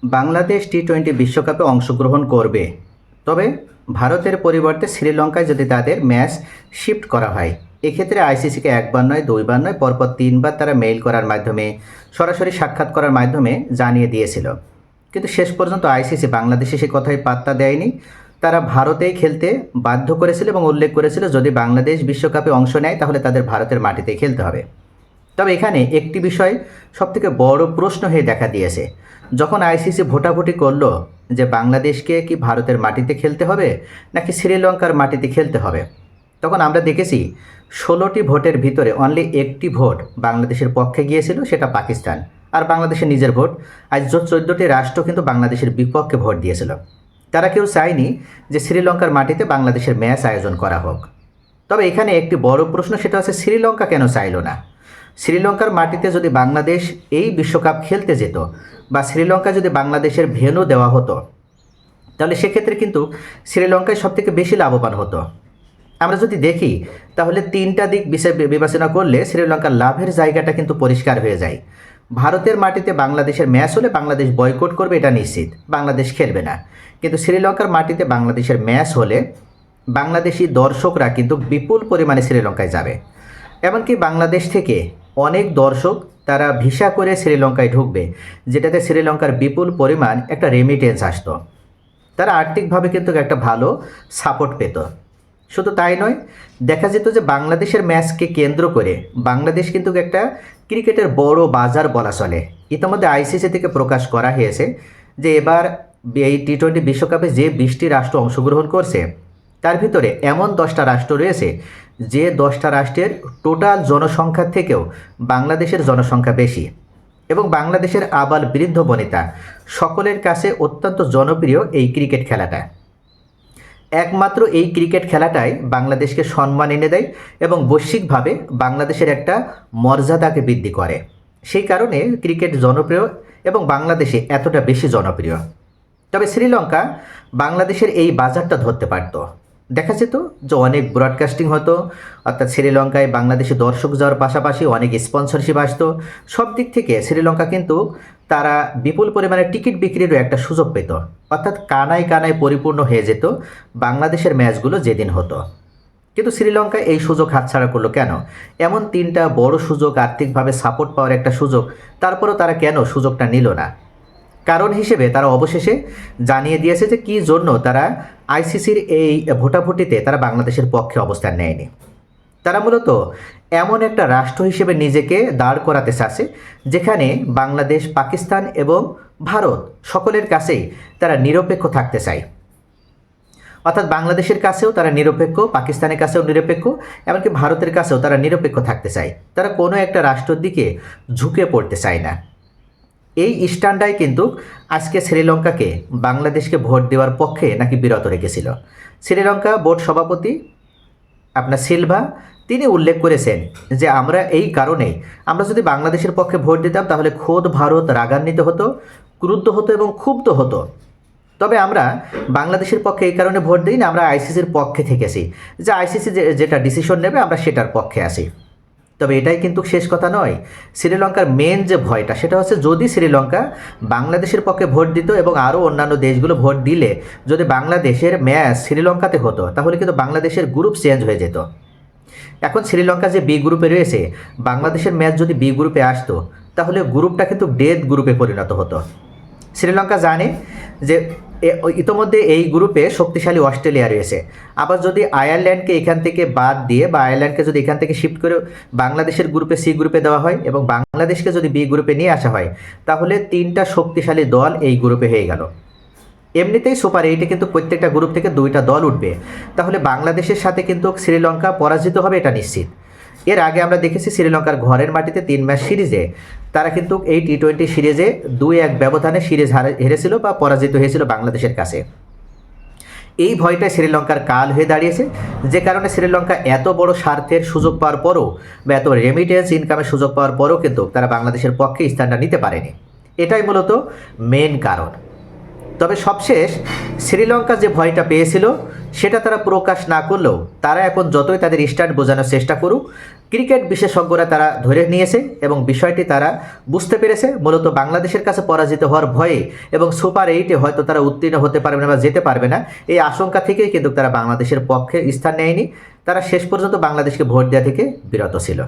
বাংলাদেশ টি-20 বিশ্বকাপে অংশগ্রহণ করবে, তবে ভারতের পরিবর্তে শ্রীলঙ্কায় যদি তাদের ম্যাচ শিফট করা হয়, এক্ষেত্রে আইসিসিকে একবার নয় দুইবার নয় পরপর তিনবার তারা মেইল করার মাধ্যমে, সরাসরি সাক্ষাৎ করার মাধ্যমে জানিয়ে দিয়েছিল। কিন্তু শেষ পর্যন্ত আইসিসি বাংলাদেশে সে কথাই পাত্তা দেয়নি। তারা ভারতেই খেলতে বাধ্য করেছিল এবং উল্লেখ করেছিল যদি বাংলাদেশ বিশ্বকাপে অংশ নেয় তাহলে তাদের ভারতের মাটিতেই খেলতে হবে। তবে এখানে একটি বিষয় সবথেকে বড় প্রশ্ন হয়ে দেখা দিয়েছে। যখন আইসিসি ভোটাভুটি করলো যে বাংলাদেশকে কি ভারতের মাটিতে খেলতে হবে নাকি শ্রীলঙ্কার মাটিতে খেলতে হবে, তখন আমরা দেখেছি 16টি ভোটের ভিতরে অনলি একটি ভোট বাংলাদেশের পক্ষে গিয়েছিল, সেটা পাকিস্তান। আর বাংলাদেশের নিজের ভোট, আজ 14টি রাষ্ট্র কিন্তু বাংলাদেশের বিপক্ষে ভোট দিয়েছিল। তারা কেউ চায়নি যে শ্রীলঙ্কার মাটিতে বাংলাদেশের ম্যাচ আয়োজন করা হোক। তবে এখানে একটি বড় প্রশ্ন, সেটা হচ্ছে শ্রীলঙ্কা কেন চাইল না। শ্রীলঙ্কার মাটিতে যদি বাংলাদেশ এই বিশ্বকাপ খেলতে যেত বা শ্রীলঙ্কা যদি বাংলাদেশের ভেন্যু দেওয়া হতো, তাহলে সেক্ষেত্রে কিন্তু শ্রীলঙ্কায় সবথেকে বেশি লাভবান হতো। আমরা যদি দেখি তাহলে তিনটা দিক বিবেচনা করলে শ্রীলঙ্কার লাভের জায়গাটা কিন্তু পরিষ্কার হয়ে যায়। ভারতের মাটিতে বাংলাদেশের ম্যাচ হলে বাংলাদেশ বয়কট করবে, এটা নিশ্চিত, বাংলাদেশ খেলবে না। কিন্তু শ্রীলঙ্কার মাটিতে বাংলাদেশের ম্যাচ হলে বাংলাদেশি দর্শকরা কিন্তু বিপুল পরিমাণে শ্রীলঙ্কায় যাবে। এমনকি বাংলাদেশ থেকে অনেক দর্শক তারা ভিসা করে শ্রীলঙ্কায় ঢুকবে, যেটাতে শ্রীলঙ্কার বিপুল পরিমাণ একটা রেমিটেন্স আসতো। তারা আর্থিকভাবে কিন্তু একটা ভালো সাপোর্ট পেত। শুধু তাই নয়, দেখা যেত যে বাংলাদেশের ম্যাচকে কেন্দ্র করে বাংলাদেশ কিন্তু একটা ক্রিকেটের বড় বাজার বলা চলে। ইতিমধ্যে আইসিসি থেকে প্রকাশ করা হয়েছে যে এবার এই টি-20 বিশ্বকাপে যে 20টি রাষ্ট্র অংশগ্রহণ করছে, তার ভিতরে এমন 10টা রাষ্ট্র রয়েছে যে 10টা রাষ্ট্রের টোটাল জনসংখ্যার থেকেও বাংলাদেশের জনসংখ্যা বেশি এবং বাংলাদেশের আবাল বৃদ্ধ বনিতা সকলের কাছে অত্যন্ত জনপ্রিয় এই ক্রিকেট খেলাটা। একমাত্র এই ক্রিকেট খেলাটাই বাংলাদেশকে সম্মান এনে দেয় এবং বৈশ্বিকভাবে বাংলাদেশের একটা মর্যাদাকে বৃদ্ধি করে। সেই কারণে ক্রিকেট জনপ্রিয় এবং বাংলাদেশে এতটা বেশি জনপ্রিয়। তবে শ্রীলঙ্কা বাংলাদেশের এই বাজারটা ধরতে পারত। দেখা যেত যে অনেক ব্রডকাস্টিং হতো, অর্থাৎ শ্রীলঙ্কায় বাংলাদেশে দর্শক যাওয়ার পাশাপাশি অনেক স্পন্সরশিপ আসতো। সব দিক থেকে শ্রীলঙ্কা কিন্তু তারা বিপুল পরিমাণে টিকিট বিক্রিরও একটা সুযোগ পেত, অর্থাৎ কানায় কানায় পরিপূর্ণ হয়ে যেত বাংলাদেশের ম্যাচগুলো যেদিন হতো। কিন্তু শ্রীলঙ্কা এই সুযোগ হাতছাড়া করলো কেন? এমন তিনটা বড় সুযোগ, আর্থিকভাবে সাপোর্ট পাওয়ার একটা সুযোগ, তারপরেও তারা কেন সুযোগটা নিল না? কারণ হিসেবে তারা অবশেষে জানিয়ে দিয়েছে যে কী জন্য তারা আইসিসির এই ভোটাভুটিতে তারা বাংলাদেশের পক্ষে অবস্থান নেয়নি। তারা মূলত এমন একটা রাষ্ট্র হিসেবে নিজেকে দাঁড় করাতে চাচ্ছে যেখানে বাংলাদেশ, পাকিস্তান এবং ভারত সকলের কাছেই তারা নিরপেক্ষ থাকতে চায়। অর্থাৎ বাংলাদেশের কাছেও তারা নিরপেক্ষ, পাকিস্তানের কাছেও নিরপেক্ষ, এমনকি ভারতের কাছেও তারা নিরপেক্ষ থাকতে চায়। তারা কোনো একটা রাষ্ট্রের দিকে ঝুঁকে পড়তে চায় না। এই স্ট্যান্ডাই কিন্তু আজকে শ্রীলঙ্কাকে বাংলাদেশকে ভোট দেওয়ার পক্ষে নাকি বিরত রেখেছিল। শ্রীলঙ্কা বোর্ড সভাপতি আপনার সিলভা তিনি উল্লেখ করেছেন যে আমরা এই কারণেই, আমরা যদি বাংলাদেশের পক্ষে ভোট দিতাম তাহলে খোদ ভারত রাগান্বিত হতো, ক্রুদ্ধ হতো এবং ক্ষুব্ধ হতো। তবে আমরা বাংলাদেশের পক্ষে এই কারণে ভোট দিই না, আমরা আইসিসির পক্ষে থেকেছি, যে আইসিসি যেটা ডিসিশন নেবে আমরা সেটার পক্ষে আসি। তবে এটাই কিন্তু শেষ কথা নয়। শ্রীলঙ্কার মেন যে ভয়টা সেটা হচ্ছে যদি শ্রীলঙ্কা বাংলাদেশের পক্ষে ভোট দিত এবং আরও অন্যান্য দেশগুলো ভোট দিলে যদি বাংলাদেশের ম্যাচ শ্রীলঙ্কাতে হতো তাহলে কিন্তু বাংলাদেশের গ্রুপ চেঞ্জ হয়ে যেত। এখন শ্রীলঙ্কা যে বি গ্রুপে রয়েছে, বাংলাদেশের ম্যাচ যদি বি গ্রুপে আসতো তাহলে গ্রুপটা কিন্তু ডেথ গ্রুপে পরিণত হতো। শ্রীলঙ্কা জানে যে ইতোমধ্যে এই গ্রুপে শক্তিশালী অস্ট্রেলিয়া রয়েছে। আবার যদি আয়ারল্যান্ডকে এখান থেকে বাদ দিয়ে বা আয়ারল্যান্ডকে যদি এখান থেকে শিফট করে বাংলাদেশের গ্রুপে সি গ্রুপে দেওয়া হয় এবং বাংলাদেশকে যদি বি গ্রুপে নিয়ে আসা হয় তাহলে তিনটা শক্তিশালী দল এই গ্রুপে হয়ে গেল। এমনিতেই সুপার 8-এ কিন্তু প্রত্যেকটা গ্রুপ থেকে 2টা দল উঠবে, তাহলে বাংলাদেশের সাথে কিন্তু শ্রীলঙ্কা পরাজিত হবে, এটা নিশ্চিত। এর আগে আমরা দেখেছি শ্রীলঙ্কার ঘরের মাটিতে 3 ম্যাচ সিরিজে তারা কিন্তু এই টি-20 সিরিজে 2-1 ব্যবধানে সিরিজ হেরেছিল বা পরাজিত হয়েছিল বাংলাদেশের কাছে। এই ভয়টাই শ্রীলঙ্কার কাল হয়ে দাঁড়িয়েছে, যে কারণে শ্রীলঙ্কা এত বড় স্বার্থের সুযোগ পাওয়ার পরও বা এত রেমিটেন্স ইনকামের সুযোগ পাওয়ার পরও কিন্তু তারা বাংলাদেশের পক্ষে স্থানটা নিতে পারেনি। এটাই মূলত মেন কারণ। তবে সবশেষ শ্রীলঙ্কা যে ভয়টা পেয়েছিল সেটা তারা প্রকাশ না করলেও তারা এখন যতই তাদের স্ট্যান্ড বোঝানোর চেষ্টা করুক, ক্রিকেট বিশেষজ্ঞরা তারা ধরে নিয়েছে এবং বিষয়টি তারা বুঝতে পেরেছে মূলত বাংলাদেশের কাছে পরাজিত হওয়ার ভয়ে এবং সুপার 8-এ হয়তো তারা উত্তীর্ণ হতে পারবে না বা যেতে পারবে না, এই আশঙ্কা থেকেই কিন্তু তারা বাংলাদেশের পক্ষে স্থান নেয়নি। তারা শেষ পর্যন্ত বাংলাদেশকে ভোট দেওয়া থেকে বিরত ছিল।